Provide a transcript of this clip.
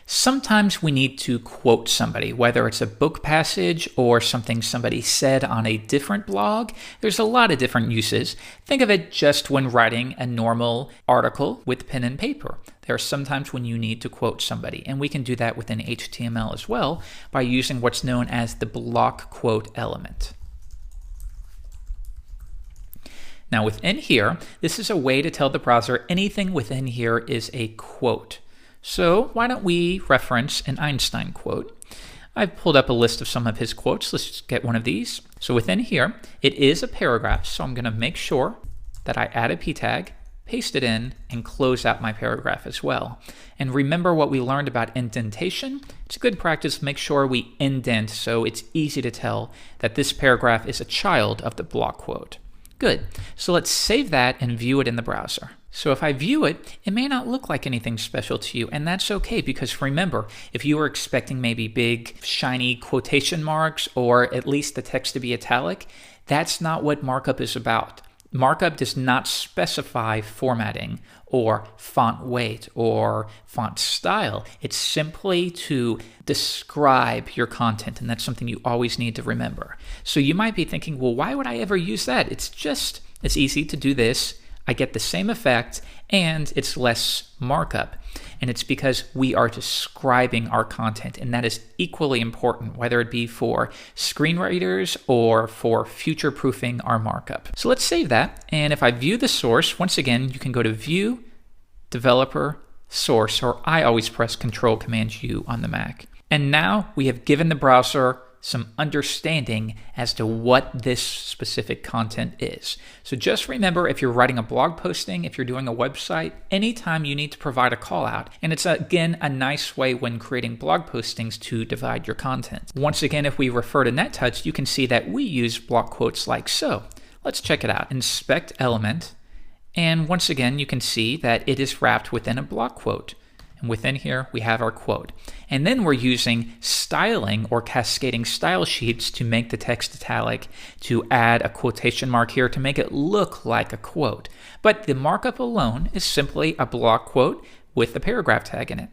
Sometimes we need to quote somebody, whether it's a book passage or something somebody said on a different blog. There's a lot of different uses. Think of it just when writing a normal article with pen and paper. There are some times when you need to quote somebody, and we can do that within HTML as well by using what's known as the block quote element. Now within here, this is a way to tell the browser anything within here is a quote. So why don't we reference an Einstein quote? I've pulled up a list of some of his quotes. Let's just get one of these. So within here, it is a paragraph, so I'm going to make sure that I add a p tag, paste it in, and close out my paragraph as well. And remember what we learned about indentation? It's a good practice to make sure we indent so it's easy to tell that this paragraph is a child of the block quote. Good. So let's save that and view it in the browser. So if I view it, it may not look like anything special to you, and that's okay, because remember, if you were expecting maybe big, shiny quotation marks or at least the text to be italic, that's not what markup is about. Markup does not specify formatting or font weight or font style. It's simply to describe your content, and that's something you always need to remember. So you might be thinking, well, why would I ever use that? It's easy to do this. I get the same effect, and it's less markup. And it's because we are describing our content, and that is equally important, whether it be for screen readers or for future-proofing our markup. So let's save that, and if I view the source, once again, you can go to View, Developer, Source, or I always press Control-Command-U on the Mac. And now we have given the browser some understanding as to what this specific content is. So just remember, if you're writing a blog posting, if you're doing a website, anytime you need to provide a call out, and it's again a nice way when creating blog postings to divide your content. Once again, if we refer to NetTouch, you can see that we use block quotes like so. Let's check it out. Inspect element, and once again, you can see that it is wrapped within a block quote. And within here, we have our quote. And then we're using styling or cascading style sheets to make the text italic, to add a quotation mark here to make it look like a quote. But the markup alone is simply a block quote with the paragraph tag in it.